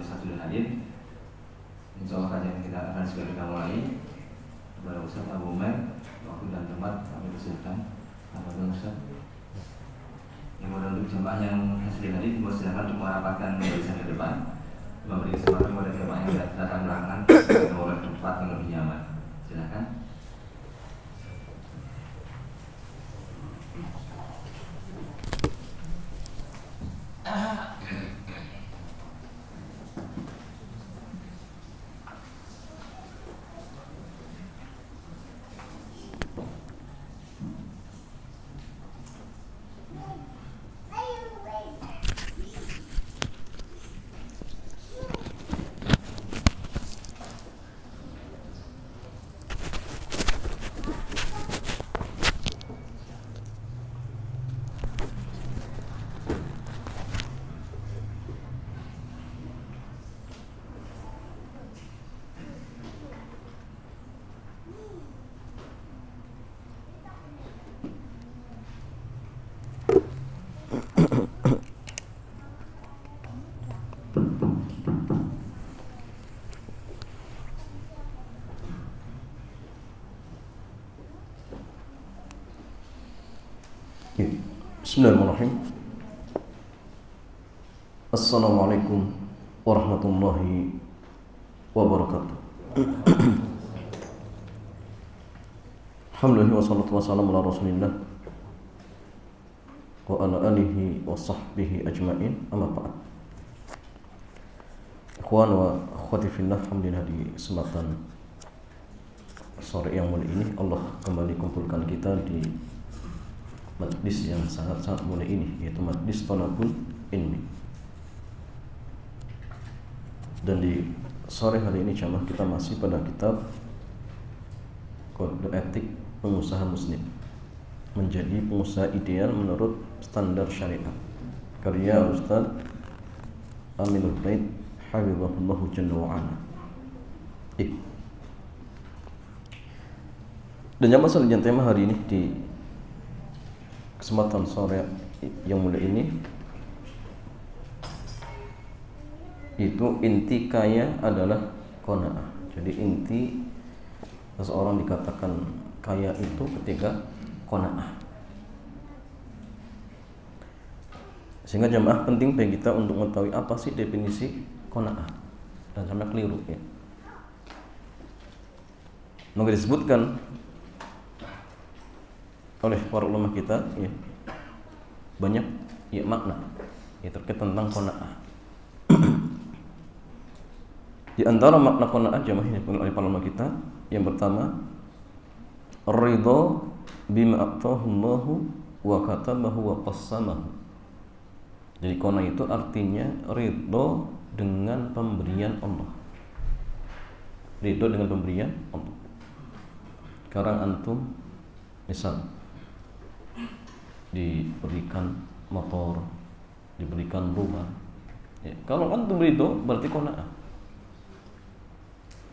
Ustaz hadir. Insyaallah kajian kita akan segera kita mulai. Kepada Ustaz Abu Umar, waktu dan tempat kami persilakan. Apa Ustaz? Yang untuk jemaah yang hadir hadir, silakan untuk merapatkan barisan ke depan, memberi kesempatan kepada jemaah yang datang belakangan oleh tempat yang lebih nyaman. Silakan. Bismillahirrahmanirrahim. Assalamualaikum warahmatullahi wabarakatuh. Alhamdulillah wassalatu wassalamu ala rasulillah wa ala alihi wa sahbihi ajma'in, amma ba'd. Ikhwan wa akhwati fillah, alhamdulillah di kesempatan sore yang mulia ini Allah kembali kumpulkan kita di majlis yang sangat-sangat mulia ini, yaitu majlis Thalabul Ilmi. Dan di sore hari ini jamaah kita masih pada kitab Kode Etik Pengusaha Muslim, menjadi pengusaha ideal menurut standar syariat, karya Ustaz Aminul Bait hafizahullahu jalla wa ala. Dan jamaah sekalian, tema hari ini di kesempatan sore yang mulia ini itu inti kaya adalah qanaah. Jadi inti seseorang dikatakan kaya itu ketika qanaah. Sehingga jamaah penting bagi kita untuk mengetahui apa sih definisi qanaah, dan sampai keliru ya. Maka disebutkan oleh para ulama kita ya, banyak ya makna ya terkait tentang qanaah. Di antara makna qanaah jamaah ini oleh para ulama kita, yang pertama ridha bima atahu Allah wa katabahu wa qassamahu. Jadi qanaah itu artinya ridha dengan pemberian Allah. Ridha dengan pemberian Allah. Sekarang antum misal diberikan motor, diberikan rumah ya, kalau antum ridho berarti qanaah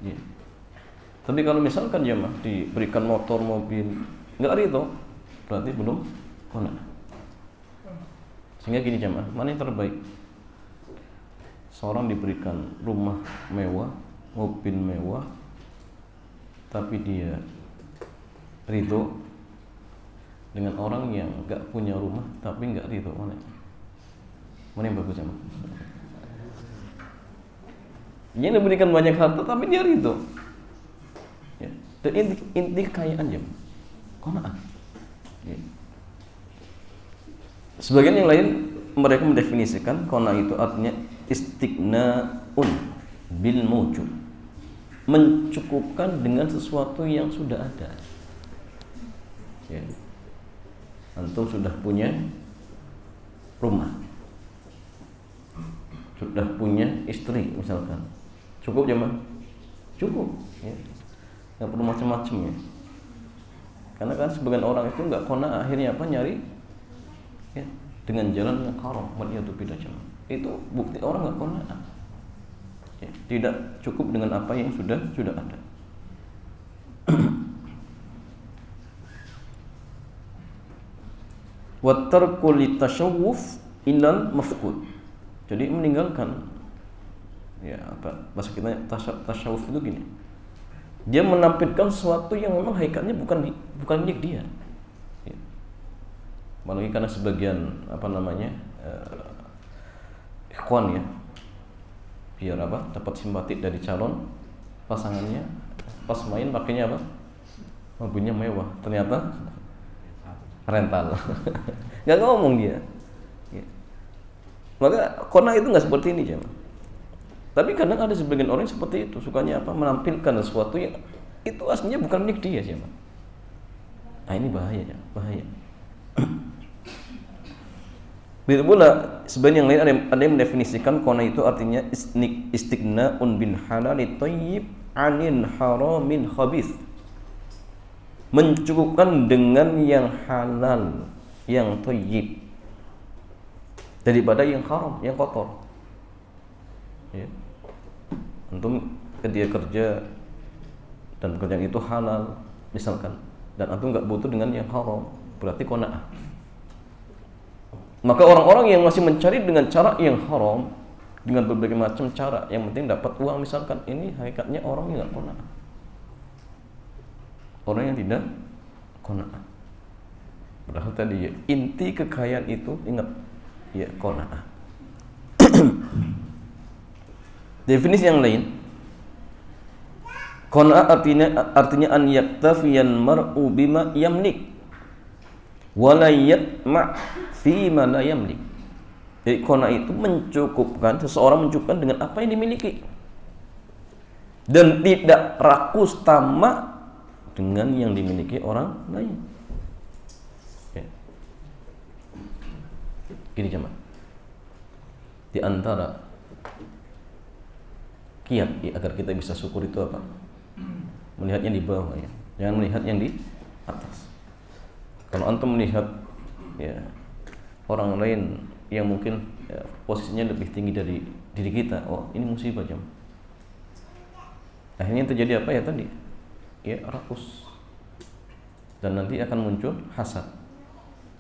ya. Tapi kalau misalkan jemaah diberikan motor, mobil, nggak ridho, berarti belum qanaah. Sehingga gini jemaah, mana yang terbaik? Seorang diberikan rumah mewah, mobil mewah, tapi dia ridho, dengan orang yang nggak punya rumah tapi nggak ridho, mana yang bagus sama? Dia diberikan banyak harta tapi dia ridho ya. Dan inti kekayaan jam qanaah ya. Sebagian yang lain mereka mendefinisikan qanaah itu artinya istighnaun bil mawjud, mencukupkan dengan sesuatu yang sudah ada ya. Antum sudah punya rumah, sudah punya istri misalkan, cukup jemaah? Cukup ya. Nggak perlu macam-macam ya. Karena kan sebagian orang itu nggak qanaah, akhirnya apa, nyari ya, dengan jalan yang haram, waliyadzubillah jemaah. Itu bukti orang nggak qanaah ya, tidak cukup dengan apa yang sudah ada. wa tarku litashawuf ilal mafqud. Jadi meninggalkan Ya, apa bahasa kita tasawuf itu gini. Dia menampilkan sesuatu yang memang hakikatnya bukan milik dia. Ya. Apalagi karena sebagian ikhwan ya, biar dapat simpati dari calon pasangannya, pas main pakainya mobilnya mewah, ternyata rental. Nggak ngomong dia. Ya. Maka kona itu nggak seperti ini jemaah. Tapi kadang ada sebagian orang seperti itu, sukanya menampilkan sesuatu yang itu aslinya bukan milik dia jemaah. Nah ini bahaya ya, bahaya. Begitu pula sebenarnya yang lain ada yang mendefinisikan kona itu artinya istighna'un bin halali thayyib 'anil haramin khabith. Mencukupkan dengan yang halal, yang thayyib daripada yang haram, yang kotor. Ya. Antum ketika kerja dan pekerjaan itu halal misalkan, dan antum nggak butuh dengan yang haram, berarti qanaah. Maka orang-orang yang masih mencari dengan cara yang haram, dengan berbagai macam cara, yang penting dapat uang misalkan, ini hakikatnya orang yang nggak qanaah, orang yang tidak qanaah. Padahal tadi ya, inti kekayaan itu ingat ya qanaah. Definisi yang lain, qanaah artinya an yaktafiyan mar'u bima yamlik wa la yatma' fi ma la yamlik. Jadi qanaah itu seseorang mencukupkan dengan apa yang dimiliki dan tidak rakus tamak dengan yang dimiliki orang lain. Ya. Gini jemaah, di antara kiat ya, agar kita bisa syukur itu apa? Melihatnya di bawah ya, jangan melihat yang di atas. Kalau antum melihat ya orang lain yang mungkin ya, posisinya lebih tinggi dari diri kita, oh ini musibah jam. Akhirnya terjadi apa ya tadi? Ya rakus, dan nanti akan muncul hasad.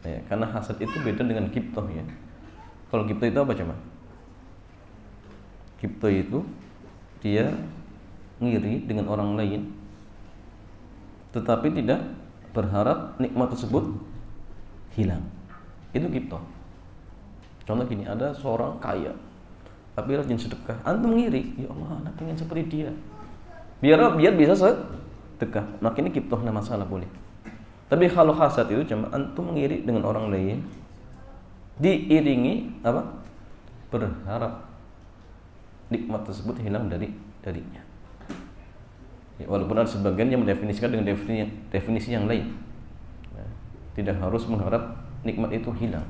Ya, karena hasad itu beda dengan kibtoh ya. Kalau kibtoh itu apa coba? Kibtoh itu dia ngiri dengan orang lain, tetapi tidak berharap nikmat tersebut hilang. Itu kibtoh. Contoh gini, ada seorang kaya tapi rajin sedekah, antum ngiri, ya Allah, anak pengen seperti dia. Biar bisa sedekah, maka ini kibtoh, nah masalah boleh. Tapi kalau hasad itu cuma antum ngiri dengan orang lain, diiringi berharap nikmat tersebut hilang darinya. Ya, walaupun ada sebagian yang mendefinisikan dengan definisi yang lain. Ya, tidak harus mengharap nikmat itu hilang.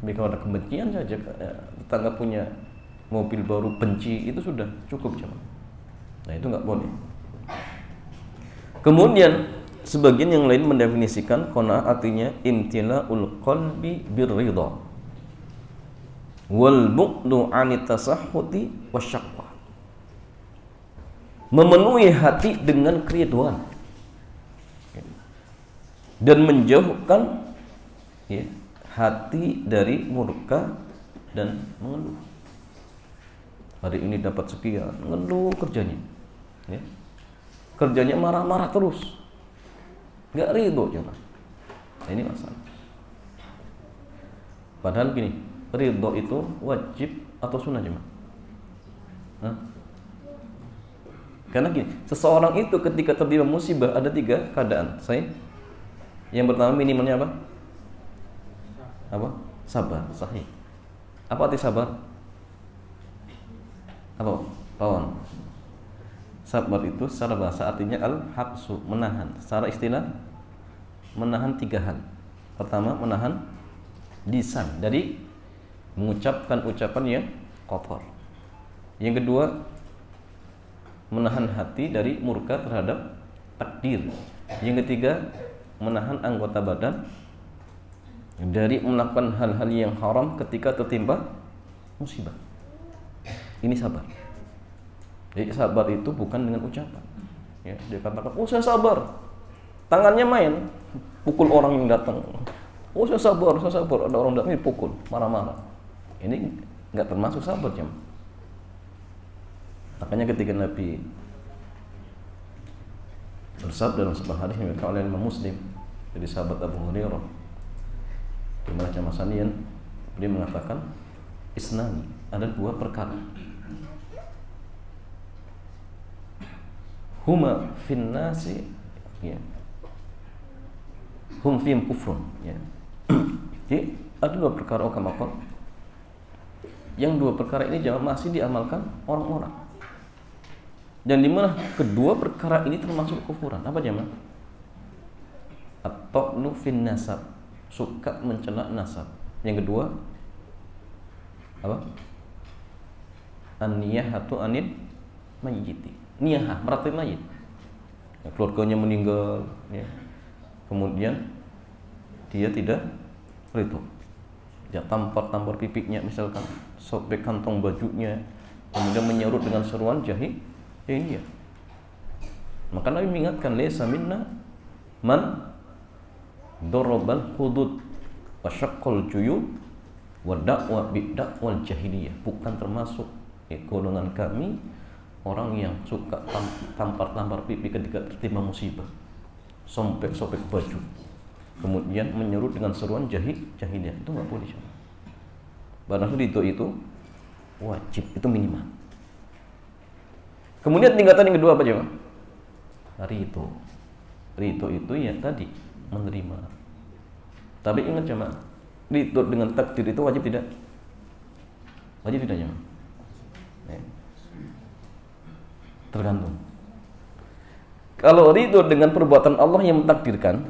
Tapi kalau ada kebencian saja, ya, tetangga punya mobil baru benci, itu sudah cukup jemaah. Nah itu nggak boleh. Kemudian sebagian yang lain mendefinisikan qanaah artinya imtila'ul qalbi birridha wal bu'du 'anit tasahhuti wasyaqwa. Memenuhi hati dengan keriduan dan menjauhkan ya, hati dari murka dan mengeluh. Hari ini dapat sekian, mengeluh kerjanya ya. Kerjanya marah-marah terus, nggak ridho cuma. Nah, ini masalah. Padahal gini, ridho itu wajib atau sunnah cuma? Karena gini, seseorang itu ketika tertimpa musibah ada 3 keadaan. Yang pertama minimalnya apa? Sabar, sahih. Apa arti sabar? Apa? Pawon. Sabar itu secara bahasa artinya al-habsu, menahan. Secara istilah menahan 3 hal. Pertama, menahan lisan dari mengucapkan ucapan yang kotor. Yang kedua, menahan hati dari murka terhadap takdir. Yang ketiga, menahan anggota badan dari melakukan hal-hal yang haram ketika tertimpa musibah. Ini sabar. Jadi sabar itu bukan dengan ucapan. Ya, dia katakan, oh saya sabar. Tangannya main, pukul orang yang datang. Oh saya sabar. Ada orang datang dipukul, marah-marah. Ini nggak termasuk sabar jam. Makanya ketika Nabi bersabda dalam sebuah hadis yang diriwayatkan oleh Imam Muslim dari sahabat Abu Hurairah di mana Masanian, dia mengatakan isnani, ada dua perkara, huma fin nasi, ya, hum fihim kufrun, ya. Jadi ada dua perkara kamakon, yang dua perkara ini jangan masih diamalkan orang-orang, dan di mana kedua perkara ini termasuk kufuran. Apa jemaah? At-ta'nu fin nasab, suka mencela nasab. Yang kedua apa? An-niyahatu anil mayyiti, niyahah, meratapi mayit, ya, keluarganya meninggal, ya. Kemudian dia tidak ridho, dia tampar pipinya misalkan, sobek kantong bajunya, kemudian menyerut dengan seruan jahiliyah. Maka Nabi mengingatkan, laisa minna man darabal hudud wa syaqqal juyub wa da'wa bid'wal jahiliyah. Bukan termasuk golongan kami orang yang suka tampar pipi ketika tertimpa musibah, sobek baju, kemudian menyerut dengan seruan jahiliyah. Itu nggak boleh. Barang itu wajib, itu minimal. Kemudian tingkatan yang kedua apa coba? Rito itu ya tadi menerima. Tapi ingat jemaah, rito dengan takdir itu wajib tidak? Wajib tidak jemaah? Tergantung. Kalau rito dengan perbuatan Allah yang mentakdirkan,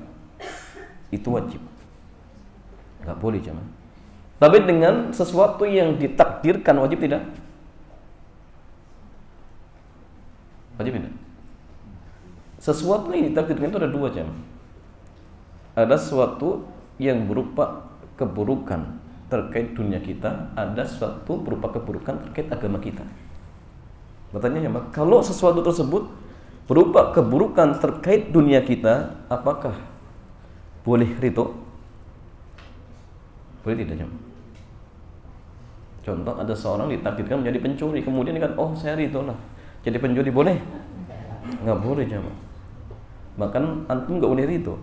itu wajib, nggak boleh jemaah. Tapi dengan sesuatu yang ditakdirkan wajib tidak? Wajib tidak? Sesuatu yang ditakdirkan itu ada dua jemaah. Ada sesuatu yang berupa keburukan terkait dunia kita, ada sesuatu berupa keburukan terkait agama kita. Bertanya jemaah, kalau sesuatu tersebut berupa keburukan terkait dunia kita, apakah boleh rito? Boleh tidak jemaah? Contoh, ada seorang ditakdirkan menjadi pencuri, kemudian kan, oh saya rito lah jadi pencuri, boleh? Nggak boleh jemaah. Bahkan antum nggak boleh rito.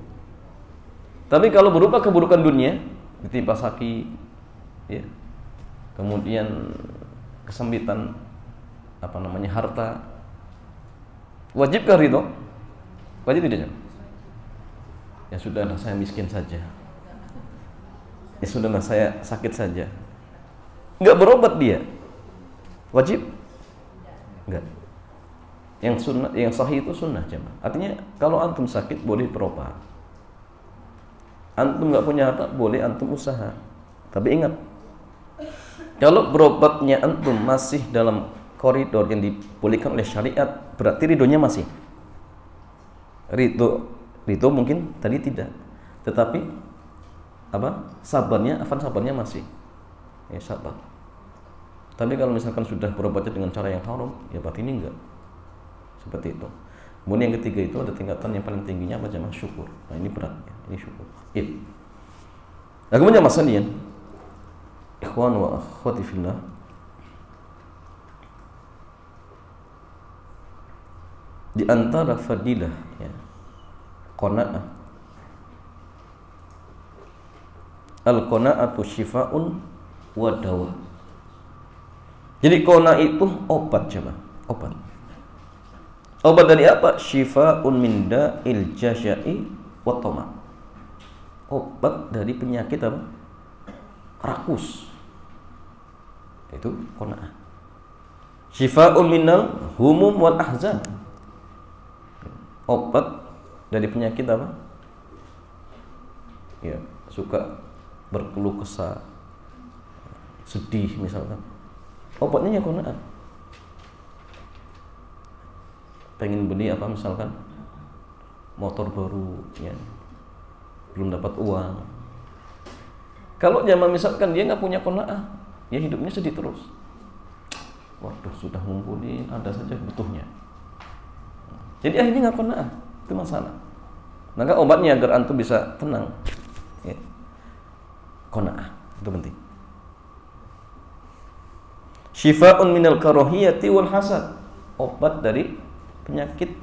Tapi kalau berupa keburukan dunia, ditimpa sakit, ya, kemudian kesempitan harta, wajibkah rito? Wajib tidak? Ya sudahlah, saya miskin saja. Ya sudahlah, saya sakit saja. Nggak berobat dia, wajib? Nggak. Yang sunnah, yang sahih itu sunnah jemaah. Artinya kalau antum sakit boleh berobat. Antum nggak punya harta, boleh antum usaha. Tapi ingat, kalau berobatnya antum masih dalam koridor yang dibolehkan oleh syariat, berarti ridhonya masih. Ridho mungkin tadi tidak, tetapi sabarnya masih. Ya sabar. Tapi kalau misalkan sudah berobatnya dengan cara yang haram, ya berarti ini enggak. Seperti itu. Kemudian yang ketiga itu ada tingkatan yang paling tingginya apa jemaah? Syukur. Nah ini beratnya, ini syukur. Nah kemudian masalahnya, ikhwan wa akhwati fillah, di antara fadilah, ya, qanaah. Al-qanaatu syifa'un wa dawa. Jadi qanaah itu obat jemaah, obat. Obat dari apa? Syifa'un min da'il jasya'i wa tama. Obat dari penyakit apa? Rakus. Itu qanaah. Syifa'un minal humum wal ahzan. Obat dari penyakit apa? Ya, suka berkeluh kesah, sedih misalkan. Obatnya ya qanaah. Pengen beli misalkan motor baru, ya, belum dapat uang. Kalau jamaah misalkan dia nggak punya qanaah, ya hidupnya sedih terus. Waduh, sudah ngumpulin, ada saja butuhnya. Jadi akhirnya nggak qanaah, itu masalah. Maka obatnya agar antum bisa tenang, ya, qanaah itu penting. Syifa'un minal karahiyati wal hasad. obat dari penyakit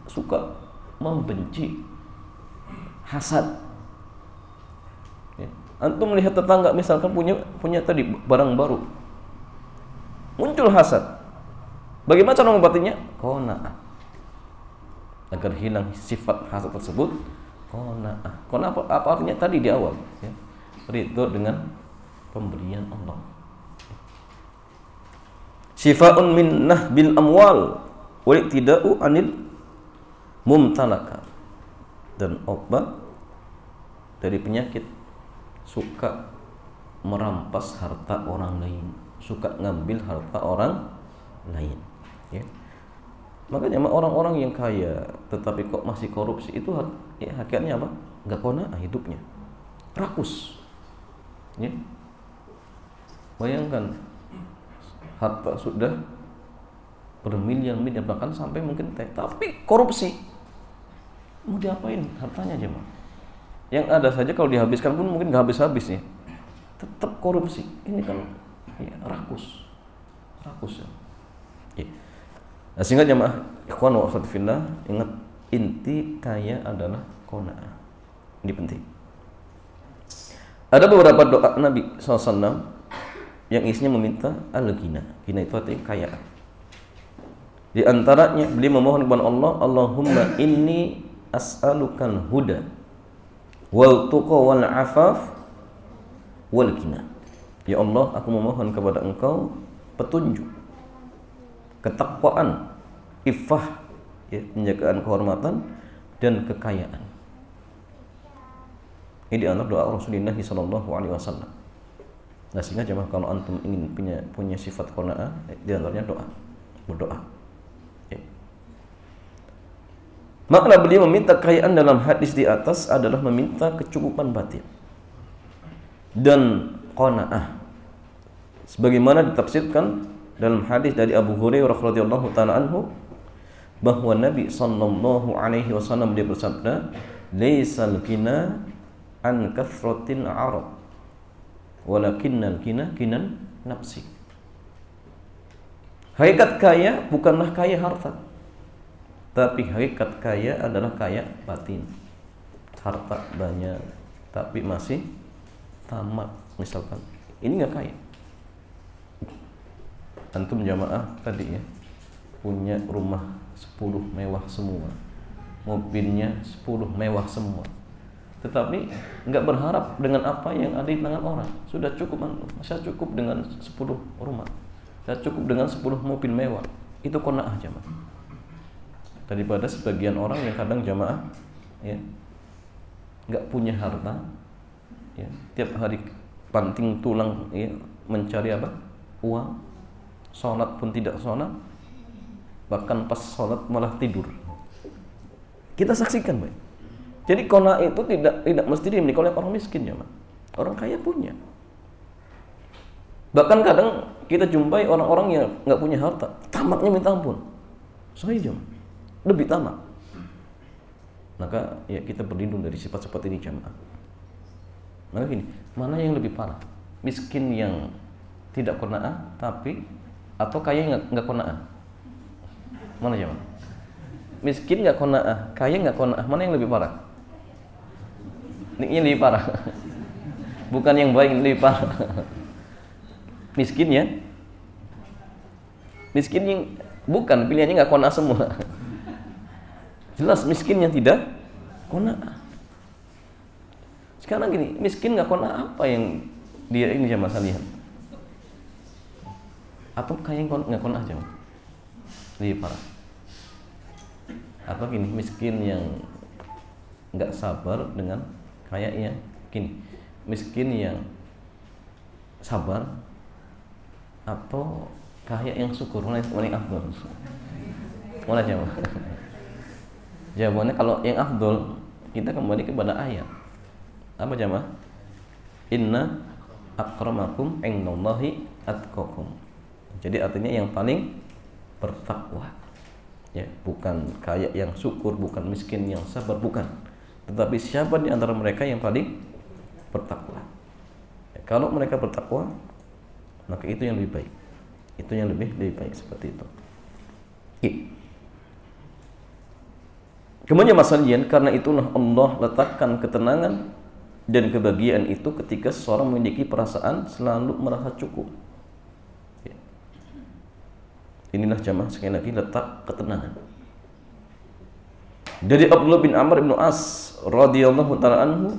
suka membenci, hasad. Ya. Antum melihat tetangga misalkan punya tadi barang baru, muncul hasad. Bagaimana cara mengobatinya? Qanaah. Agar hilang sifat hasad tersebut, qanaah. Qanaah apa artinya tadi di awal? Ya. Ridho dengan pemberian Allah. Syifa'un min nahbil amwal wal iktida'u anil mumtalaka. Dan obat dari penyakit suka merampas harta orang lain, suka ngambil harta orang lain, ya. Makanya orang-orang yang kaya tetapi kok masih korupsi itu ya, hakikatnya apa? Enggak qanaah hidupnya, rakus, ya. Bayangkan harta sudah bermiliar-miliar bahkan sampai mungkin tapi korupsi, mau diapain hartanya aja, Bang? Yang ada saja kalau dihabiskan pun mungkin nggak habis-habis ya, tetap korupsi. Ini kan ya, rakus ya. Ya. Nah, sehingga jemaah ikhwan wa akhwat fillah, ingat inti kaya adalah qanaah. Ini penting. Ada beberapa doa Nabi SAW yang isinya meminta al-ghina. Ghina itu artinya kekayaan. Di antaranya beliau memohon kepada Allah, Allahumma inni as'alukal huda wal tuqa wal afaf wal ghina. Ya Allah, aku memohon kepada Engkau petunjuk, ketakwaan, iffah, ya, penjagaan kehormatan dan kekayaan. Ini di antara doa Rasulullah SAW. Nah, sehingga jemaah kalau antum ingin punya sifat qanaah, di antaranya berdoa. Ya. Makna beliau meminta kekayaan dalam hadis di atas adalah meminta kecukupan batin dan qanaah. Sebagaimana ditafsirkan dalam hadis dari Abu Hurairah radhiyallahu taala anhu bahwa Nabi sallallahu alaihi wasallam dia bersabda, "Laisal ghina an kathratil 'arab, walakinnal ghina ghinan nafsi." Hakikat kaya bukanlah kaya harta, tapi hakikat kaya adalah kaya batin. Harta banyak tapi masih tamak misalkan, ini nggak kaya. Antum jamaah tadi ya, punya rumah 10 mewah semua, mobilnya 10 mewah semua, tetapi nggak berharap dengan apa yang ada di tangan orang. Sudah cukup antum, saya cukup dengan 10 rumah, saya cukup dengan 10 mobil mewah. Itu qanaah jamaah. Daripada sebagian orang yang kadang jamaah ya, nggak punya harta ya, tiap hari banting tulang ya, mencari apa? Uang. Sholat pun tidak sholat, bahkan pas sholat malah tidur. Kita saksikan, baik. Jadi qanaah itu tidak mesti dimiliki oleh orang miskin, ya, orang kaya punya. Bahkan kadang kita jumpai orang-orang yang nggak punya harta, tamaknya minta ampun. Sahih, lebih tamak. Maka ya kita berlindung dari sifat-sifat ini, jamaah. Maka gini, mana yang lebih parah? Miskin yang tidak qanaah tapi atau kaya nggak qanaah? Mana jemaah? Miskin nggak qanaah, kaya nggak qanaah, mana yang lebih parah? Ini lebih parah. Bukan yang baik, lebih parah. Miskin ya, miskin yang bukan pilihannya nggak qanaah semua. Jelas miskin yang tidak qanaah. Sekarang gini, miskin nggak qanaah apa yang dia ini jemaah sekalian? Atau kaya yang nggak qanaah aja, lebih parah. Atau gini, miskin yang nggak sabar dengan kaya yang gini, miskin yang sabar atau kaya yang syukur, mana yang afdol? Mana jawab? Jawabannya kalau yang afdol kita kembali kepada ayat. Apa jamaah? Inna akramakum indallahi atqakum. Jadi artinya yang paling bertakwa, ya, bukan kaya yang syukur, bukan miskin yang sabar, bukan. Tetapi siapa di antara mereka yang paling bertakwa? Ya, kalau mereka bertakwa, maka itu yang lebih baik. Itu yang lebih baik seperti itu. Kemudian masalian, karena itulah Allah letakkan ketenangan dan kebahagiaan itu ketika seseorang memiliki perasaan selalu merasa cukup. Inilah jamaah sekali lagi letak ketenangan. Dari Abdullah bin Amr bin As radhiyallahu taala anhu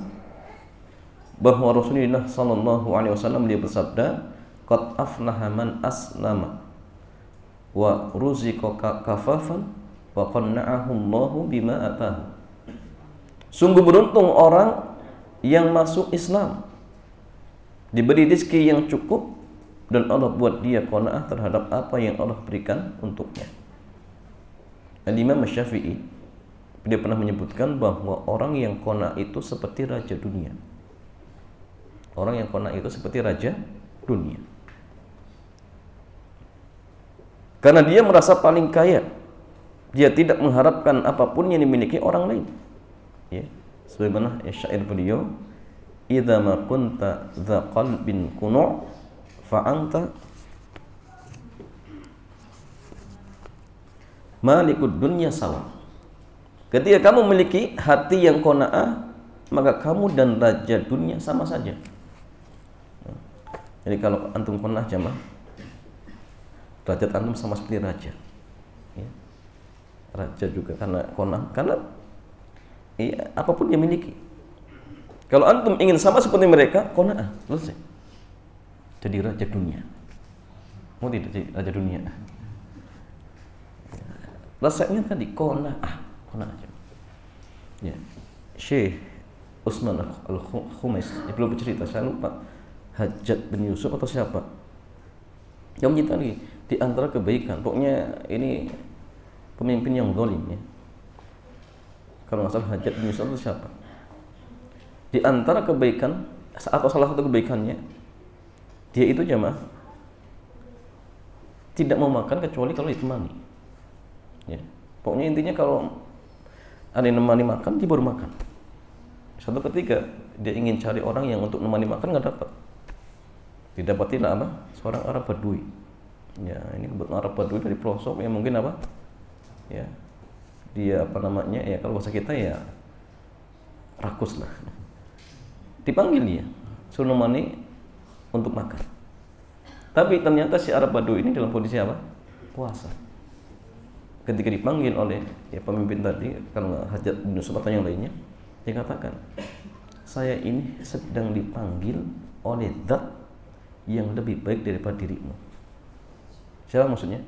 bahwa Rasulullah sallallahu alaihi wasallam dia bersabda, "Qad aflaha man aslama wa ruziqa kafafan wa qanna'ahu Allahu bima atahu." Sungguh beruntung orang yang masuk Islam, diberi rezeki yang cukup dan Allah buat dia qanaah terhadap apa yang Allah berikan untuknya. Al-Imam Syafi'i dia pernah menyebutkan bahwa orang yang qanaah itu seperti raja dunia. Orang yang qanaah itu seperti raja dunia. Karena dia merasa paling kaya. Dia tidak mengharapkan apapun yang dimiliki orang lain. Ya. Sebagaimana syair beliau, "Idza ma kunta dza qalbin qunu' fa anta malikud dunya sawa." Ketika kamu memiliki hati yang qanaah, maka kamu dan raja dunia sama saja. Jadi kalau antum qanaah jamaah, derajat antum sama seperti raja. Ya. Raja juga karena qanaah, karena iya, apapun yang miliki. Kalau antum ingin sama seperti mereka, qanaah, selesai. Jadi raja dunia. Mau tidak jadi raja dunia? Rasanya tadi qanaah aja. Ya. Syekh Utsman Al-Khumais belum bercerita, saya lupa Hajjat bin Yusuf atau siapa yang menyebutkan lagi di antara kebaikan, pokoknya ini pemimpin yang zalim ya. Kalau nggak salah Hajjat bin Yusuf atau siapa, di antara kebaikan atau salah satu kebaikannya, dia itu jamaah tidak mau makan kecuali kalau ditemani ya. Pokoknya intinya kalau ada yang nemani makan, dia baru makan. Satu ketika dia ingin cari orang yang untuk nemani makan, nggak dapat. Didapatilah apa? Seorang Arab Badui. Ya, ini kebetulan Arab Badui dari pelosok yang mungkin apa? Ya, dia apa namanya? Ya kalau bahasa kita ya rakus lah. Dipanggil dia, suruh nemani untuk makan. Tapi ternyata si Arab Badui ini dalam kondisi apa? Puasa. Ketika dipanggil oleh ya pemimpin tadi, kalau Hajjat bin Yusuf atau yang lainnya, dia katakan, "Saya ini sedang dipanggil oleh zat yang lebih baik daripada dirimu." Siapa maksudnya?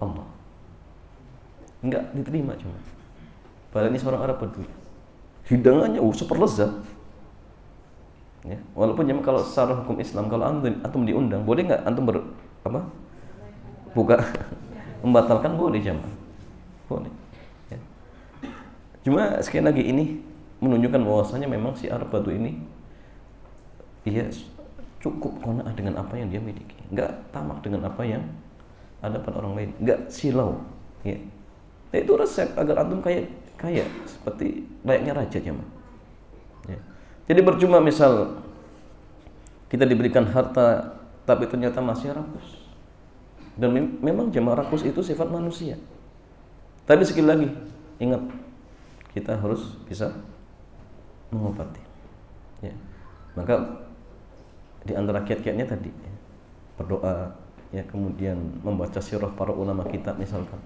Allah. Enggak diterima cuma. Padahal ini seorang Arab Badui. Hidangannya super lezat. Ya, walaupun jemaah kalau secara hukum Islam, kalau antum diundang, boleh nggak antum buka membatalkan? Boleh jemaah, boleh ya. Cuma sekali lagi ini menunjukkan bahwasanya memang si Arab Badui ini dia cukup qanaah dengan apa yang dia miliki, nggak tamak dengan apa yang ada pada orang lain, nggak silau ya. Nah, itu resep agar antum kaya seperti layaknya raja jemaah ya. Jadi percuma misal kita diberikan harta tapi ternyata masih rakus. Dan memang jemaah rakus itu sifat manusia. Tapi sekali lagi, ingat, kita harus bisa mengobati. Ya. Maka di antara kiat-kiatnya tadi, ya, berdoa, ya, kemudian membaca sirah para ulama kita misalkan.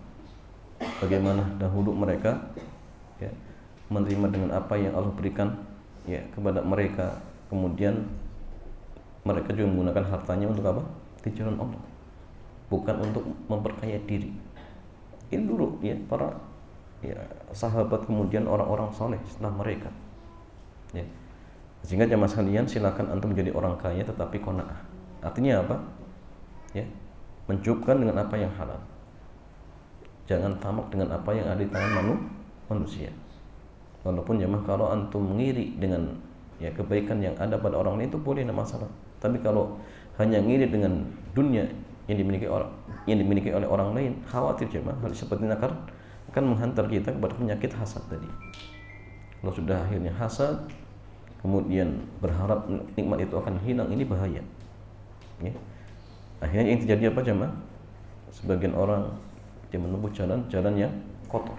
Bagaimana dahulu mereka ya, menerima dengan apa yang Allah berikan ya kepada mereka, kemudian mereka juga menggunakan hartanya untuk apa? Di jalan Allah, bukan untuk memperkaya diri. Ini dulu ya para ya, sahabat, kemudian orang-orang saleh setelah mereka ya. Sehingga jemaah sekalian, silakan antum menjadi orang kaya tetapi qanaah. Artinya apa? Ya, mencukupkan dengan apa yang halal. Jangan tamak dengan apa yang ada di tangan manusia. Walaupun jemaah kalau antum ngiri dengan ya kebaikan yang ada pada orang lain itu boleh, tidak masalah. Tapi kalau hanya ngiri dengan dunia yang dimiliki oleh orang lain, khawatir jemaah hal seperti ini akan menghantar kita kepada penyakit hasad tadi. Kalau sudah akhirnya hasad, kemudian berharap nikmat itu akan hilang, ini bahaya. Ya. Akhirnya yang terjadi apa jemaah? Sebagian orang dia menempuh jalan yang kotor.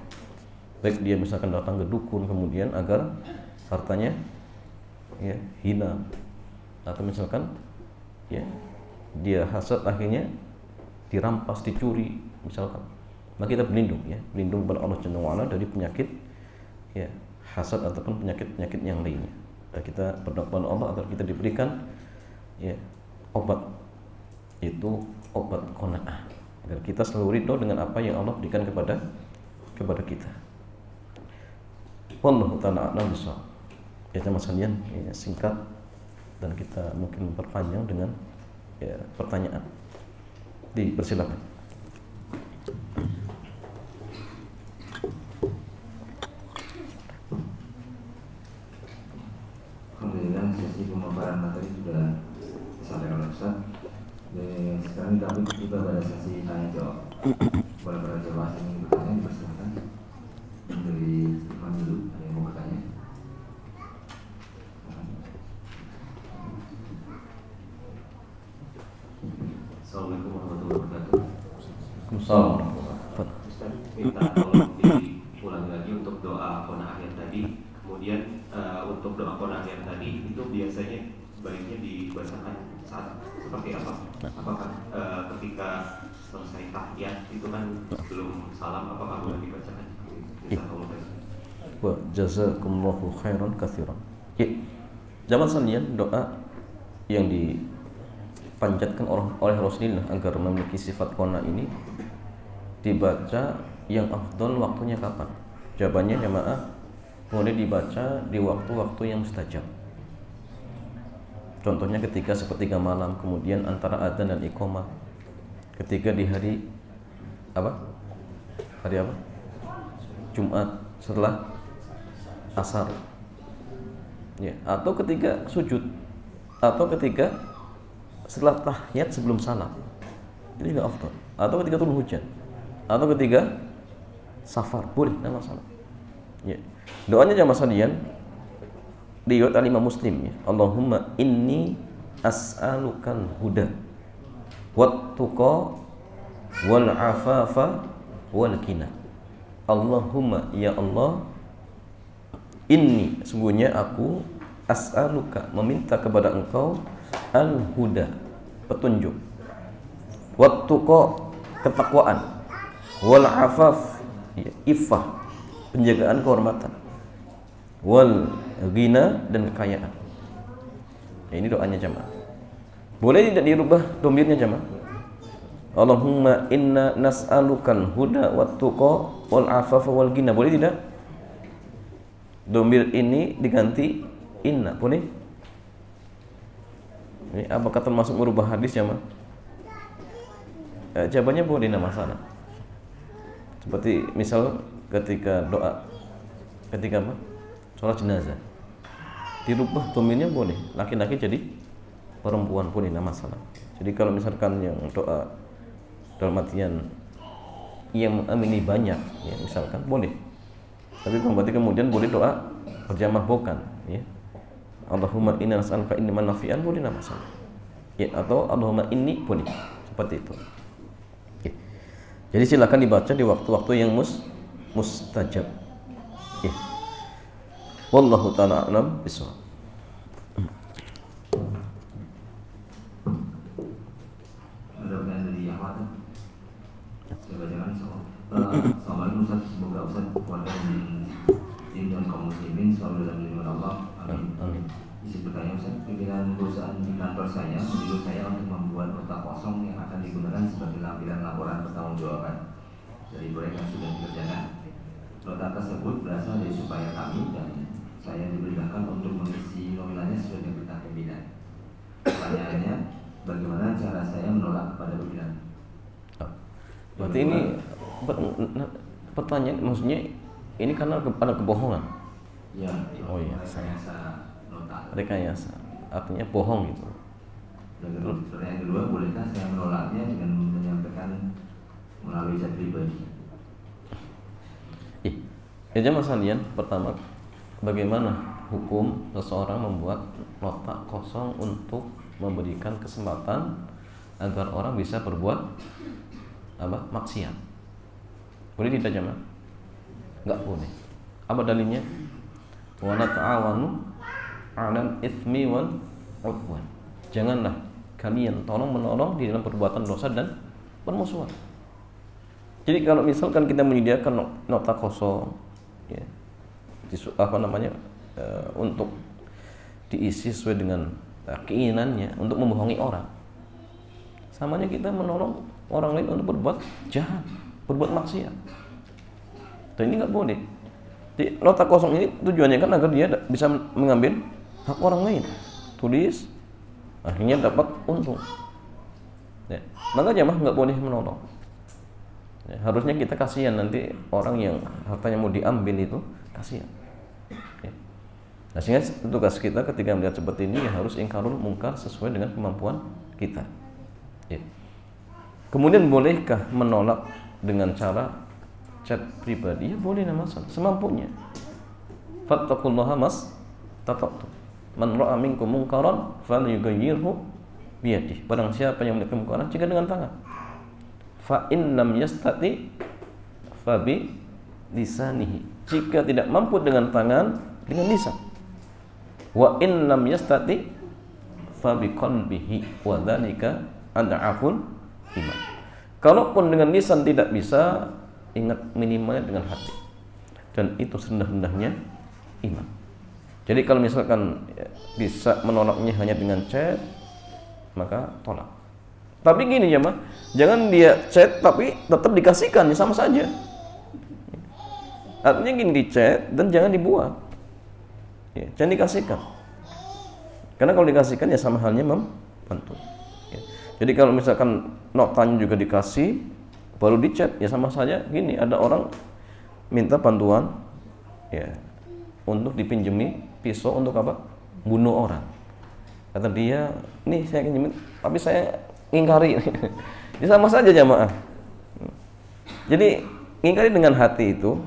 Baik dia misalkan datang ke dukun kemudian agar hartanya ya hina, atau misalkan ya dia hasad akhirnya dirampas, dicuri misalkan. Maka kita berlindung kepada Allah Jalla wa Ala dari penyakit ya hasad ataupun penyakit-penyakit yang lainnya. Dan kita berdoa kepada Allah agar kita diberikan ya obat, itu obat qanaah, agar kita selalu ridho dengan apa yang Allah berikan kepada kita. Wallahu ta'ala a'lam bishawab. Ya teman sekalian, ya, singkat dan kita mungkin memperpanjang dengan ya, pertanyaan. Dipersilakan. Alhamdulillah sesi pemaparan materi sudah sampai oleh Ustaz. Sekarang kita pada sesi tanya jawab. Boleh pada jawab ini bertanya, dipersilakan. Dari Iman dulu, ada yang mau bertanya? Assalamualaikum warahmatullahi wabarakatuh. Ustaz, minta tolong diulangi lagi untuk doa qanaah yang tadi. Kemudian untuk doa qanaah yang tadi itu biasanya baiknya dibacakan saat seperti apa? Apakah ketika selesai tahiyat itu kan belum salam, apakah boleh dibacakan? Wa jazakumullahu khairan katsiran. Ya. Zaman sekalian, doa yang dipanjatkan oleh Rasulullah agar memiliki sifat qanaah ini dibaca yang afdal waktunya kapan? Jawabannya jemaah, boleh dibaca di waktu-waktu yang mustajab. Contohnya ketika sepertiga malam, kemudian antara adzan dan iqamah, ketika di hari apa? Hari apa? Jumat setelah asar. Ya, atau ketika sujud, atau ketika setelah tahiyat sebelum salam. Ini juga afdal. Atau ketika turun hujan, atau ketika safar, boleh, tidak masalah. Ya. Doanya jamaah sekalian riwayat Imam Muslim ya. Allahumma inni as'alukal huda wat tuqa wal afafa wal ghina. Allahumma ya Allah, inni sungguhnya aku as'aluka meminta kepada engkau al huda petunjuk, wat tuqa ketakwaan, wal afaf ya, iffah penjagaan kehormatan, wal ghina dan kekayaan. Ya, ini doanya jamaah. Boleh tidak dirubah domirnya jamaah? Allahumma inna nas'alukal huda wat tuqa wal afafa wal ghina. Boleh tidak? Domir ini diganti inna, boleh? Ini apakah termasuk merubah hadis jamaah? Jawabannya boleh, tidak masalah. Seperti misal ketika doa, ketika apa? Sholat jenazah, dirubah domirnya boleh, laki-laki jadi perempuan pun tidak masalah. Jadi kalau misalkan yang doa dalam artian yang mengamini banyak, ya misalkan boleh. Tapi berarti kemudian boleh doa berjamaah bukan, ya. Allahumma inna nas'aluka ilman nafi'an, boleh tidak masalah. Ya, atau Allahumma inni boleh, seperti itu. Ya. Jadi silakan dibaca di waktu-waktu yang mustajab. Ya. Wallahu ta'ala a'lam bishawab. Ada pertanyaan dari Ahmad. Saya bacakan soal. Assalamualaikum Ustaz, semoga Ustaz keluarga dan kaum muslimin selalu dalam lindungan Allah. Amin. Amin. Isi bertanya Ustaz, pimpinan perusahaan di kantor saya menyuruh saya untuk membuat kotak kosong yang akan digunakan sebagai lampiran laporan pertanggungjawaban dari proyek yang sudah dikerjakan. Nota tersebut berasal dari supaya kami dan saya diperintahkan untuk mengisi nominalnya sesuai dengan perintah pimpinan. Pertanyaannya, bagaimana cara saya menolak kepada pimpinan? Berarti ini pertanyaan, maksudnya ini karena ada kebohongan. Ya, oh iya, rekayasa nota. Rekayasa, artinya bohong gitu. Dan pertanyaan kedua, bolehkah saya menolaknya dengan menyampaikan melalui chat pribadi? Ya jamaah sekalian, pertama, bagaimana hukum seseorang membuat nota kosong untuk memberikan kesempatan agar orang bisa berbuat apa? Maksiat. Boleh tidak jemaah? Enggak boleh. Apa dalilnya? Wa nata'awanu 'alal itsmi wal 'udwan. Janganlah kalian tolong-menolong di dalam perbuatan dosa dan permusuhan. Jadi kalau misalkan kita menyediakan nota kosong, ya, untuk diisi sesuai dengan keinginannya untuk membohongi orang, samanya kita menolong orang lain untuk berbuat jahat, berbuat maksiat. Dan ini nggak boleh. Jadi nota kosong ini tujuannya kan agar dia bisa mengambil hak orang lain, tulis, akhirnya dapat untung. Ya. Maka jamaah nggak boleh menolong. Ya, harusnya kita kasihan nanti orang yang hartanya mau diambil itu, kasihan. Ya. Nah, sehingga tugas kita ketika melihat seperti ini ya harus ingkarul mungkar sesuai dengan kemampuan kita. Ya. Kemudian bolehkah menolak dengan cara chat pribadi? Ya boleh, nama semampunya. Fattaqullaha mastata'tum. Man ra'a minkum munkaran falyughayyirhu biyadihi. Barang siapa yang melihat kemungkaran, cegah dengan tangan. Fa in lam yastati fa bi lisanihi. Jika tidak mampu dengan tangan, dengan lisan. Wa in lam yastati fa bi qalbihi wa dzalika ad'aful iman. Kalaupun dengan lisan tidak bisa, ingat minimalnya dengan hati. Dan itu serendah-rendahnya iman. Jadi kalau misalkan bisa menolaknya hanya dengan chat, maka tolak. Tapi gini ya mah, jangan dia chat tapi tetap dikasihkan, ya sama saja. Artinya gini, di chat dan jangan dibuang, ya, jangan dikasihkan. Karena kalau dikasihkan ya sama halnya membantu. Ya. Jadi kalau misalkan notanya juga dikasih, baru di chat, ya sama saja. Gini, ada orang minta bantuan, ya, untuk dipinjemi pisau untuk apa? Bunuh orang. Kata dia, nih saya pinjemin, tapi saya ingkari. Ini sama saja jamaah. Jadi ingkari dengan hati itu,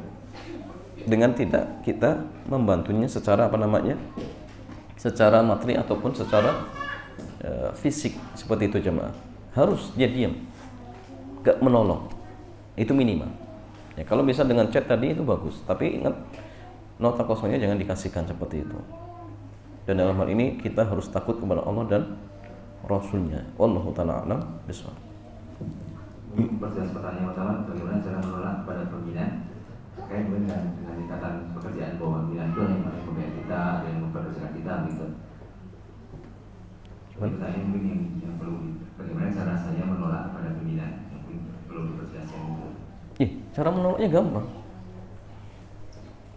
dengan tidak kita membantunya secara apa namanya, secara materi ataupun secara fisik, seperti itu jamaah. Harus dia diam, gak menolong, itu minimal. Ya, kalau bisa dengan chat tadi itu bagus, tapi ingat nota kosongnya jangan dikasihkan seperti itu. Dan dalam hal ini kita harus takut kepada Allah dan Rasulnya. Wallahu ta'ala a'lam bishawab. Pertanyaan pertanyaan pertama, bagaimana cara menolak pada pembinaan terkait dengan ikatan pekerjaan bahwa pembinaan itu yang paling pembina kita, ada yang memperkerjakan kita gitu. Pertanyaan mungkin yang perlu, bagaimana cara saya menolak pada pembinaan yang perlu diperjelaskan itu. Cara menolaknya gampang.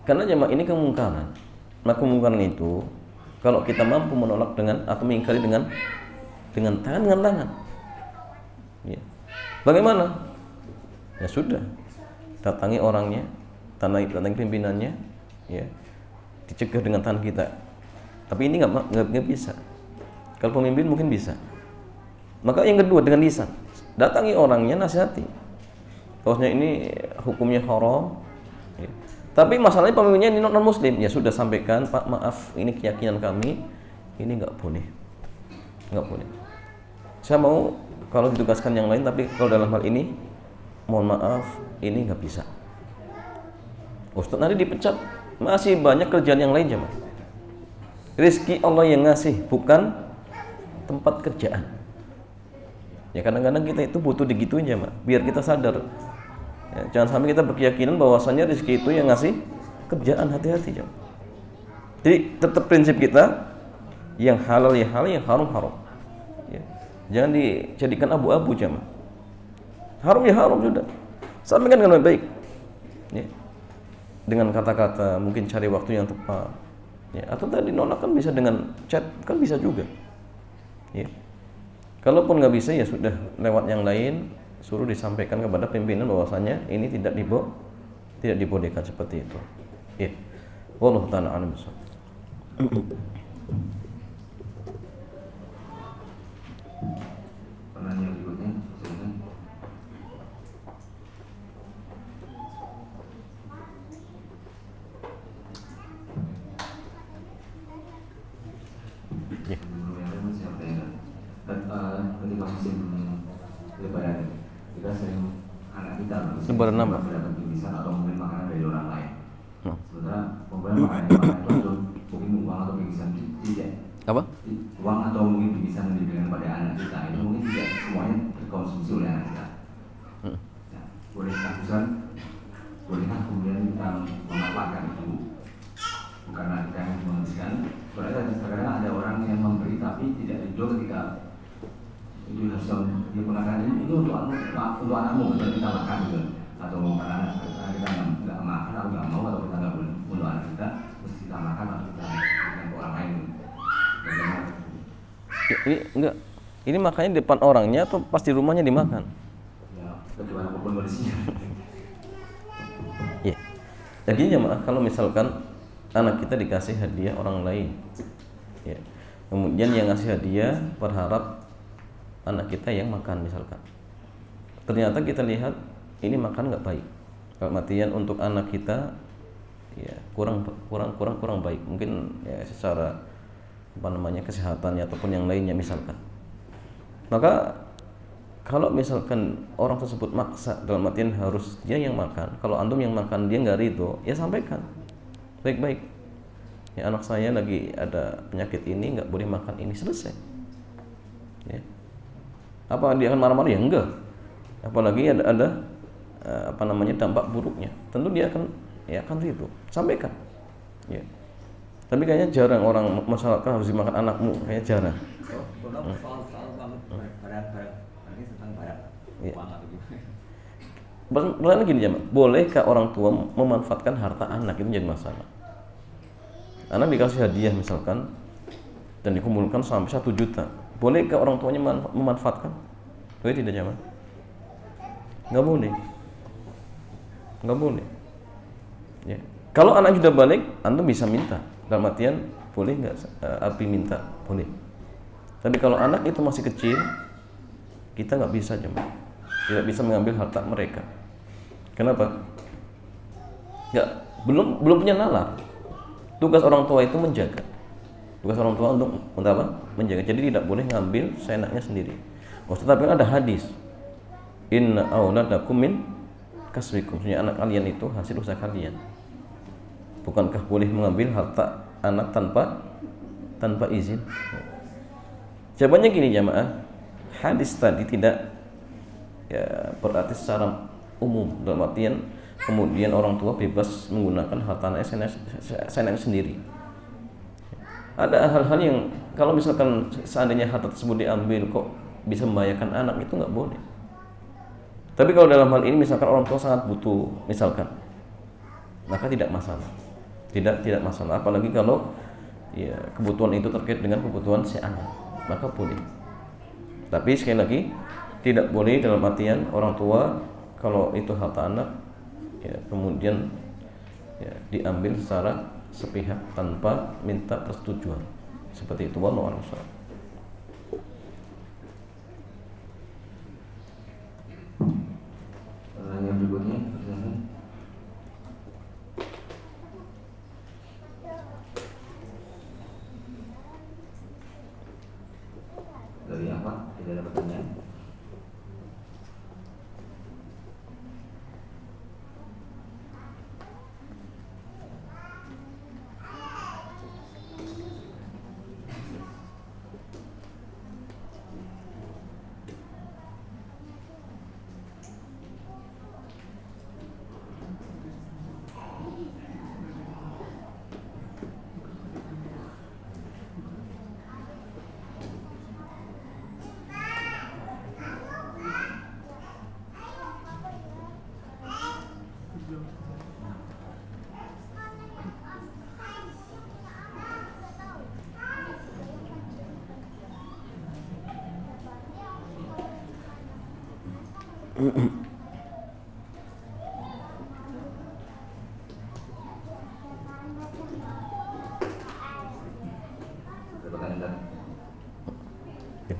Karena jemaah ini kemungkaran. Nah, kemungkaran itu kalau kita mampu menolak dengan atau mengingkari dengan tangan. Ya. Bagaimana? Ya sudah, datangi orangnya, datangi pimpinannya, ya, dicegah dengan tangan kita. Tapi ini nggak bisa. Kalau pemimpin mungkin bisa. Maka yang kedua dengan lisan, datangi orangnya, nasihati. Bahwasanya ini hukumnya haram. Ya. Tapi masalahnya pemimpinnya ini non muslim, ya sudah sampaikan, Pak, maaf, ini keyakinan kami, ini nggak boleh. Saya mau kalau ditugaskan yang lain, tapi kalau dalam hal ini mohon maaf, ini nggak bisa. Ustaz nanti dipecat, masih banyak kerjaan yang lain jemaah. Rizki Allah yang ngasih, bukan tempat kerjaan. Ya kadang-kadang kita itu butuh digituin jemaah, biar kita sadar. Ya, jangan sampai kita berkeyakinan bahwasanya rizki itu yang ngasih kerjaan, hati-hati jemaah. Jadi tetap prinsip kita, yang halal ya halal, yang haram haram. Ya. Jangan dijadikan abu-abu jemaah. Haram ya haram sudah. Sampaikan dengan baik. Ya. Dengan kata-kata, mungkin cari waktu yang tepat. Ya. Atau tadi nolak kan bisa dengan chat, kan bisa juga. Ya. Kalaupun nggak bisa ya sudah, lewat yang lain, suruh disampaikan kepada pimpinan bahwasanya ini tidak dibolehkan seperti itu. Ya. Wallahu ta'ala a'lam bishawab. Pertanyaan berikutnya, silakan. Ya. Ketika musim Lebaran, kita sering anak kita Lebaran apa? bingkisan atau mungkin makanan dari orang lain. Sementara pemberian makanan itu mungkin uang atau bingkisan tidak. Apa? Uang atau mungkin bingkisan yang diberikan pada anak kita itu mungkin tidak semuanya dikonsumsi oleh anak kita. Ya, bolehkah kemudian kita memanfaatkan itu? Bukan kita yang menghabiskan. Soalnya terkadang ada orang yang memberi tapi tidak ridho ketika itu harus dia gunakan ini untuk anakmu untuk kita makan gitu, atau karena kita nggak makan atau nggak mau atau kita nggak boleh untuk anak kita terus kita makan atau kita berikan ke orang lain. Ini enggak. Ini makanya di depan orangnya atau pas di rumahnya dimakan? Ya, kecuali apapun kondisinya. Iya. Jadi jemaah, kalau misalkan anak kita dikasih hadiah orang lain, ya, kemudian yang ngasih hadiah berharap anak kita yang makan misalkan, ternyata kita lihat ini makan nggak baik, artian untuk anak kita ya kurang baik, mungkin ya secara kesehatannya ataupun yang lainnya misalkan. Maka kalau misalkan orang tersebut maksa, dalam artian harus dia yang makan, kalau antum yang makan dia nggak ridho, ya sampaikan baik-baik, ya anak saya lagi ada penyakit ini, nggak boleh makan ini, selesai. Ya. Apa dia akan marah-marah? Ya enggak. Apalagi ada dampak buruknya, tentu dia akan ridho, sampaikan. Ya. Tapi kayaknya jarang orang masyarakat harus dimakan anakmu, kayaknya jarang. Pertanyaan gini jemaah, bolehkah orang tua memanfaatkan harta anak? Itu jadi masalah. Anak dikasih hadiah misalkan dan dikumpulkan sampai 1 juta, bolehkah orang tuanya memanfaatkan? Boleh tidak jemaah? Nggak boleh. Nggak boleh. Ya. Kalau anak sudah balik, antum bisa minta. Dalam artian boleh nggak Abi minta? Boleh. Tapi kalau anak itu masih kecil, kita nggak bisa jemaah, tidak bisa mengambil harta mereka. Kenapa? Belum punya nalar. Tugas orang tua itu menjaga. Tugas orang tua untuk apa? Menjaga. Jadi tidak boleh ngambil seenaknya sendiri. Tetapi ada hadis, inna auladakum min kasbikum, maksudnya anak kalian itu hasil usaha kalian. Bukankah boleh mengambil harta anak tanpa izin? Jawabannya gini jamaah, hadis tadi tidak ya berarti secara umum, dalam artian kemudian orang tua bebas menggunakan harta anaknya sendiri. Ada hal-hal yang kalau misalkan seandainya harta tersebut diambil kok bisa membahayakan anak, itu nggak boleh. Tapi kalau dalam hal ini misalkan orang tua sangat butuh misalkan, maka tidak masalah. Tidak masalah, apalagi kalau ya kebutuhan itu terkait dengan kebutuhan si anak, maka boleh. Tapi sekali lagi tidak boleh dalam artian orang tua kalau itu harta anak ya kemudian ya diambil secara sepihak tanpa minta persetujuan. Seperti itu, wallahu a'lam. Yang berikutnya, dari apa? Tidak ada pertanyaan.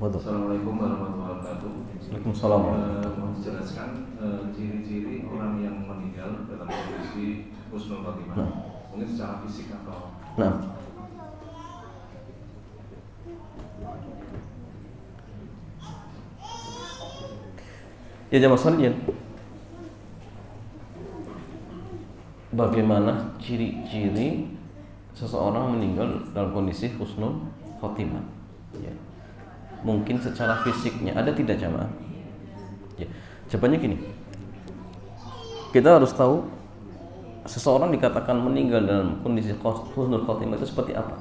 Assalamualaikum warahmatullahi wabarakatuh. Waalaikumsalam. Mohon dijelaskan ciri-ciri orang yang meninggal dalam kondisi husnul khotimah. Mungkin secara fisik atau ya jamaah sekalian, bagaimana ciri-ciri seseorang meninggal dalam kondisi husnul khotimah. Ya. Mungkin secara fisiknya ada tidak jamaah? Ya. Jawabannya gini. Kita harus tahu seseorang dikatakan meninggal dalam kondisi husnul khotimah itu seperti apa.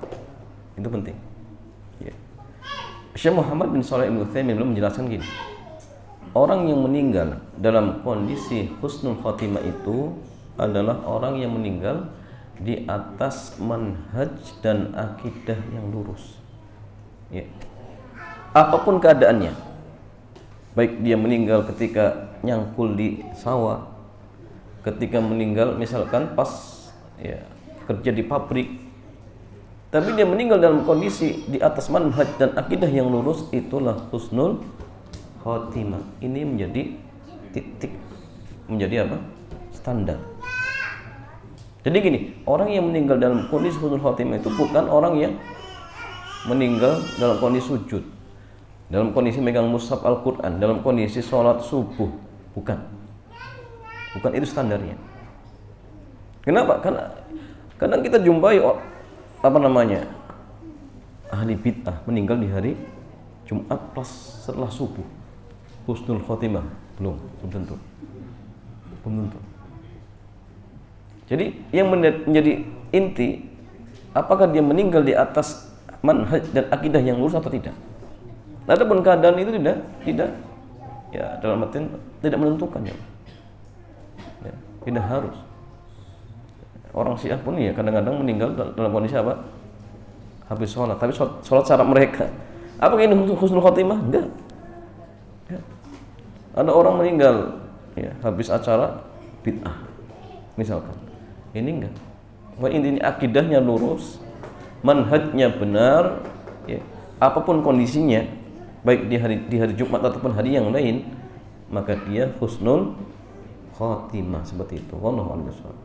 Itu penting. Ya. Syekh Muhammad bin Shalih Al-Utsaimin belum menjelaskan gini. Orang yang meninggal dalam kondisi husnul khotimah itu adalah orang yang meninggal di atas manhaj dan akidah yang lurus. Ya. Apapun keadaannya, baik dia meninggal ketika nyangkul di sawah, ketika meninggal misalkan pas ya, kerja di pabrik, tapi dia meninggal dalam kondisi di atas manhaj dan akidah yang lurus, itulah husnul khotimah. Ini menjadi titik, menjadi apa? Standar. Jadi gini, orang yang meninggal dalam kondisi husnul khotimah itu bukan orang yang meninggal dalam kondisi sujud, dalam kondisi megang mushaf Al-Quran, dalam kondisi sholat subuh. Bukan itu standarnya. Kenapa? Karena kadang kita jumpai ahli bid'ah meninggal di hari Jumat pas setelah subuh. Husnul khotimah belum tentu. Jadi yang menjadi inti, apakah dia meninggal di atas manhaj dan akidah yang lurus atau tidak. Adapun keadaan itu tidak ya dalam artian tidak menentukan ya. Tidak harus. Orang Syiah pun ya kadang-kadang meninggal dalam kondisi apa? Habis sholat, tapi sholat syarat mereka. Apakah ini husnul khotimah? Enggak. Ya. Ada orang meninggal ya habis acara bid'ah misalkan. Ini enggak. Intinya akidahnya lurus, manhajnya benar, ya. Apapun kondisinya, baik di hari Jumat ataupun hari yang lain, maka dia husnul khotimah seperti itu. Wallahu a'lam bishawab.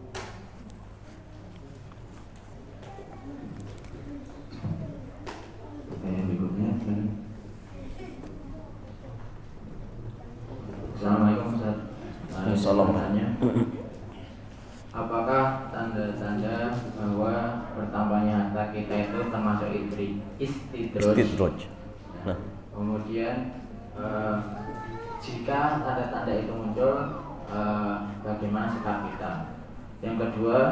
Assalamualaikum Ustaz. Assalamualaikum. Apakah tanda-tanda bahwa bertambahnya harta kita itu termasuk istidroj? Nah. Kemudian jika tanda-tanda itu muncul, bagaimana sikap kita? Yang kedua,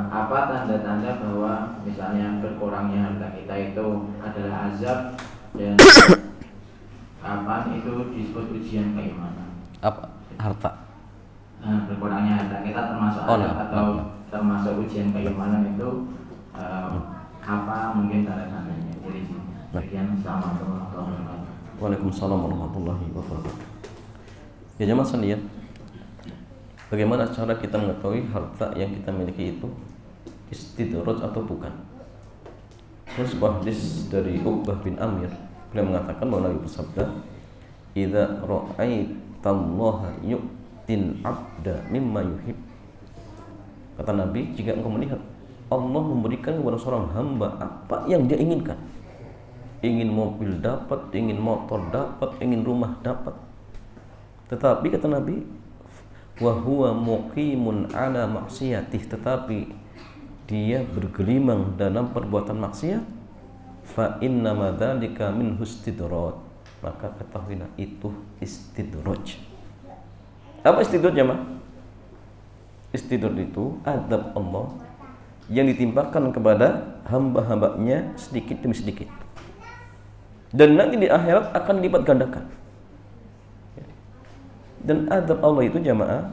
apa tanda-tanda bahwa misalnya berkurangnya harta kita itu adalah azab, dan kapan itu disebut ujian keimanan? Apa harta? Berkurangnya harta kita termasuk azab atau termasuk ujian keimanan itu apa mungkin tanda-tandanya? Jadi sekian. Assalamualaikum warahmatullahi wabarakatuh. Waalaikumsalam warahmatullahi wabarakatuh. Ya jemaah sekalian, bagaimana cara kita mengetahui harta yang kita miliki itu istidraj atau bukan? Terus sebuah hadis dari Uqbah bin Amir, beliau mengatakan bahwa Nabi bersabda, "Idza ra'aitallaha yu'til 'abda mimma yuhib." Kata Nabi, jika engkau melihat Allah memberikan kepada seorang hamba apa yang dia inginkan, ingin mobil dapat, ingin motor dapat, ingin rumah dapat, tetapi kata Nabi, wa huwa muqimun ala maksiyatih, tetapi dia bergelimang dalam perbuatan maksiat, fa inna madzalika min istidraj, maka ketahuilah itu istidraj. Apa istidraj ya, Mas? Istidraj itu adab Allah yang ditimpakan kepada hamba-hambanya sedikit demi sedikit, dan nanti di akhirat akan dilipat gandakan. Dan adab Allah itu jamaah,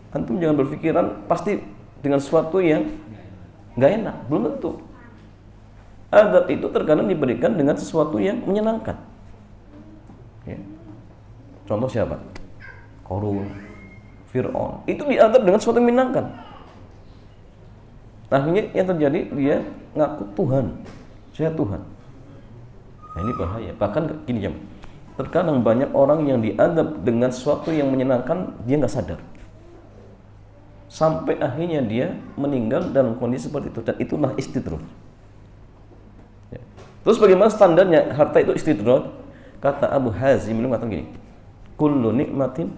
antum jangan berpikiran pasti dengan sesuatu yang nggak enak, belum tentu. Adab itu terkadang diberikan dengan sesuatu yang menyenangkan. Ya. Contoh siapa? Qarun, Fir'aun, itu diadab dengan sesuatu yang menyenangkan. Akhirnya yang terjadi, dia ngaku Tuhan, saya Tuhan. Nah ini bahaya. Bahkan gini jam, terkadang banyak orang yang diadab dengan sesuatu yang menyenangkan, dia nggak sadar, sampai akhirnya dia meninggal dalam kondisi seperti itu, dan itulah istidraj. Ya. Terus bagaimana standarnya harta itu istidraj? Kata Abu Hazim mengatakan gini, kullu nikmatin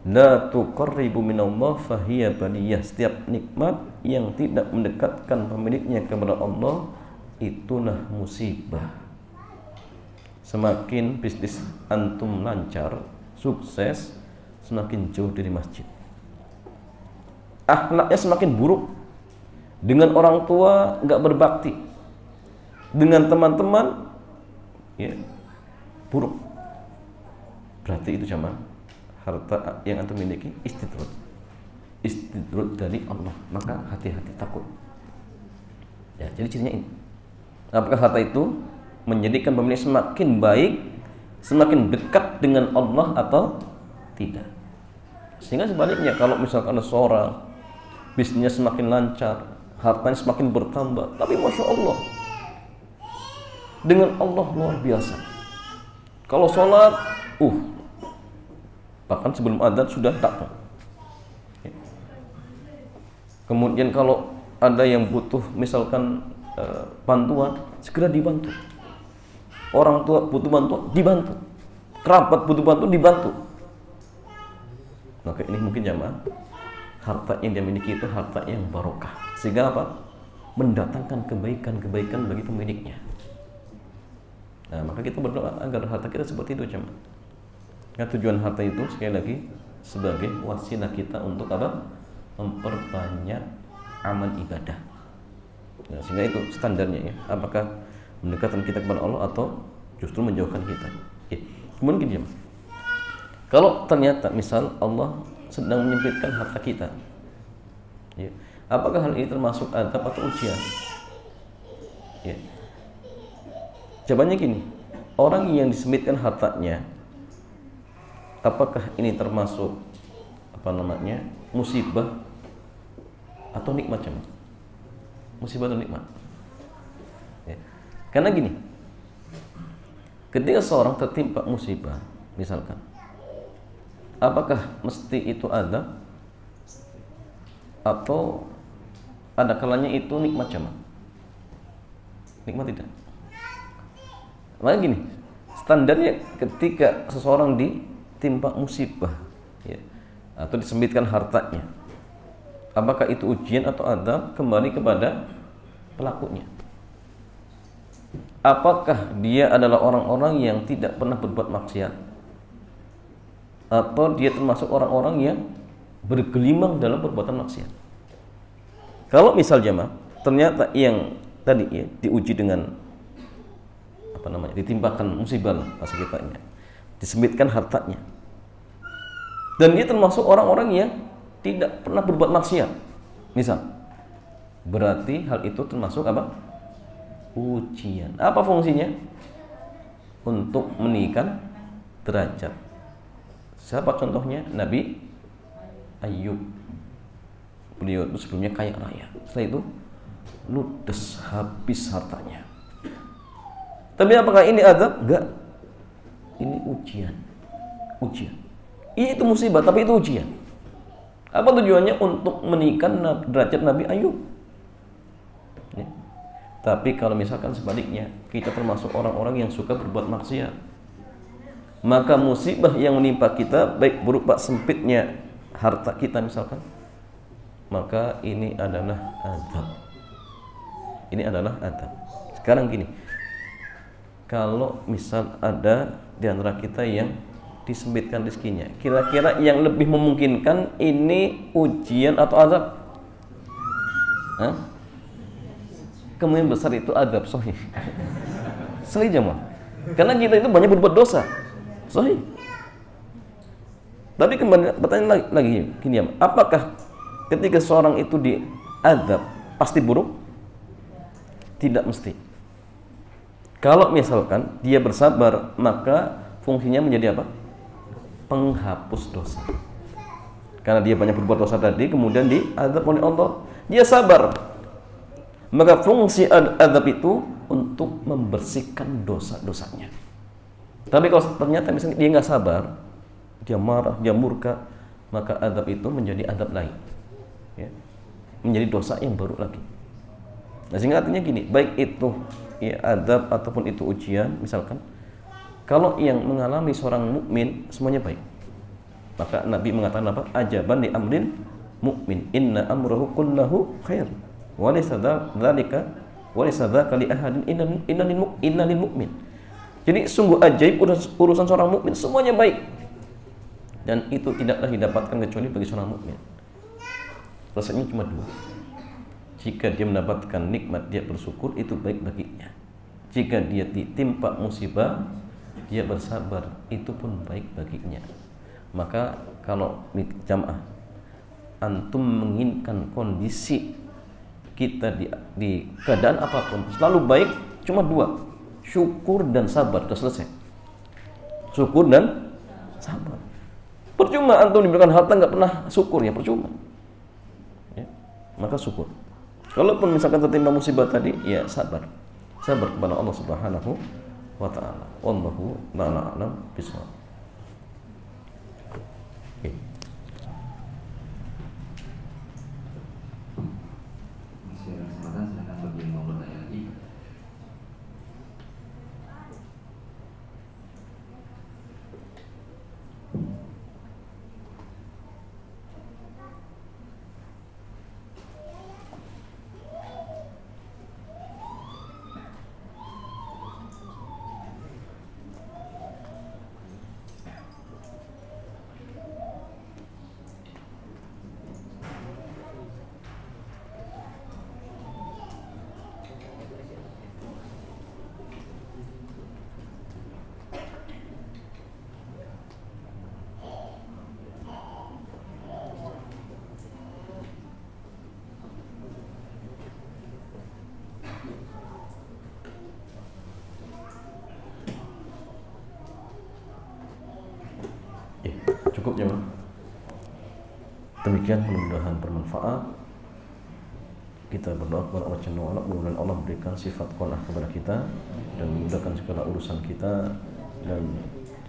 La tuqarribu minallah fahiya baliyah. Setiap nikmat yang tidak mendekatkan pemiliknya kepada Allah, itulah musibah. Semakin bisnis antum lancar, sukses, semakin jauh dari masjid. Akhlaknya semakin buruk. Dengan orang tua nggak berbakti, dengan teman-teman ya buruk. Berarti itu jamaah, harta yang antum miliki istidraj dari Allah. Maka hati-hati, takut ya. Jadi cirinya ini, apakah harta itu menjadikan pemilik semakin baik, semakin dekat dengan Allah atau tidak. Sehingga sebaliknya, kalau misalkan ada seorang bisnisnya semakin lancar, hartanya semakin bertambah, tapi Masya Allah, dengan Allah luar biasa. Kalau sholat, bahkan sebelum adzan sudah datang. Kemudian kalau ada yang butuh misalkan bantuan, segera dibantu. Orang tua butuh bantuan, dibantu. Kerabat butuh bantuan, dibantu. Maka ini mungkin jamaah, harta yang dia miliki itu harta yang barokah. Sehingga apa? Mendatangkan kebaikan-kebaikan bagi pemiliknya. Nah, maka kita berdoa agar harta kita seperti itu jemaah. Nah, tujuan harta itu sekali lagi sebagai wasilah kita untuk apa? Memperbanyak amal ibadah. Nah, sehingga itu standarnya ya. Apakah mendekatkan kita kepada Allah atau justru menjauhkan kita? Ya. Kemudian gini jemaah. Kalau ternyata misal Allah sedang menyempitkan harta kita, ya, apakah hal ini termasuk adab atau ujian? Ya. Jawabannya gini, orang yang disempitkan hartanya, apakah ini termasuk musibah atau nikmat jemaah? Musibah atau nikmat? Ya. Karena gini, ketika seorang tertimpa musibah, misalkan, apakah mesti itu adab atau ada kalanya itu nikmat jemaah? Nikmat tidak. Makanya gini, standarnya ketika seseorang ditimpa musibah ya, atau disempitkan hartanya, apakah itu ujian atau adab, kembali kepada pelakunya. Apakah dia adalah orang-orang yang tidak pernah berbuat maksiat, atau dia termasuk orang-orang yang bergelimang dalam perbuatan maksiat. Kalau misal jemaah ternyata yang tadi ya diuji dengan ditimpakan musibah bahasa kitanya, disempitkan hartanya, dan dia termasuk orang-orang yang tidak pernah berbuat maksiat, misal, berarti hal itu termasuk apa? Ujian. Apa fungsinya? Untuk meninggikan derajat. Siapa contohnya? Nabi Ayub. Beliau itu sebelumnya kaya raya, setelah itu ludes habis hartanya. Tapi apakah ini adab? Enggak. Ini ujian. Ujian. Ini itu musibah, tapi itu ujian. Apa tujuannya? Untuk meninggikan derajat Nabi Ayub. Ya. Tapi kalau misalkan sebaliknya, kita termasuk orang-orang yang suka berbuat maksiat, maka musibah yang menimpa kita, baik berupa sempitnya harta kita misalkan, maka ini adalah adab. Ini adalah adab. Sekarang gini, kalau misal ada di antara kita yang disempitkan rezekinya, kira-kira yang lebih memungkinkan ini ujian atau adab? Kemungkinan besar itu adab, sahih. Sahih jemaah. Karena kita itu banyak berbuat dosa. Sahih. Tapi kembali pertanyaan lagi gini ya, apakah ketika seorang itu diadab pasti buruk? Tidak mesti. Kalau misalkan dia bersabar, maka fungsinya menjadi apa? Penghapus dosa. Karena dia banyak berbuat dosa tadi, kemudian diadab oleh Allah, dia sabar, maka fungsi adab itu untuk membersihkan dosa-dosanya. Tapi kalau ternyata misalnya dia nggak sabar, dia marah, dia murka, maka adab itu menjadi adab lain ya, menjadi dosa yang baru lagi. Nah, sehingga artinya gini, baik itu ya adab ataupun itu ujian, misalkan kalau yang mengalami seorang mukmin semuanya baik, Maka Nabi mengatakan apa? Ajaban li amrin mu'min, inna amrahu kullahu khair. Wa laysa dzalika li ahadin inna lil mu'min. Jadi sungguh ajaib urusan seorang mukmin, semuanya baik. Dan itu tidaklah didapatkan kecuali bagi seorang mukmin. Rasanya cuma dua. Jika dia mendapatkan nikmat, dia bersyukur, itu baik baginya. Jika dia ditimpa musibah, dia bersabar, itu pun baik baginya. Maka kalau jamaah antum menginginkan kondisi kita di keadaan apapun selalu baik, cuma dua, syukur dan sabar. Sudah selesai. Syukur dan sabar. Percuma antum diberikan harta nggak pernah syukur, ya percuma. Ya, maka syukur. Kalaupun misalkan tertimpa musibah tadi, ya sabar. Sabar kepada Allah Subhanahu wa taala. Wallahu ta'ala a'lam bishawab. Masih ada kesempatan, silakan bagi yang mau bertanya lagi. Cukup ya, demikian, mudah-mudahan bermanfaat. Kita berdoa kepada Allah Jalla wa'ala, mudah-mudahan Allah memberikan sifat qanaah kepada kita dan memudahkan segala urusan kita, dan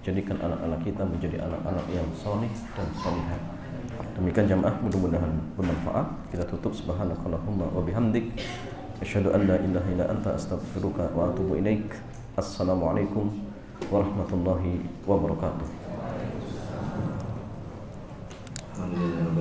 jadikan anak-anak kita menjadi anak-anak yang saleh dan salihah. Demikian jamaah, mudah-mudahan bermanfaat. Kita tutup. Subhanakallahumma wa bihamdik, asyhadu an la ilaha illa anta, astaghfiruka wa atubu ilaik. Assalamualaikum warahmatullahi wabarakatuh. Alhamdulillah.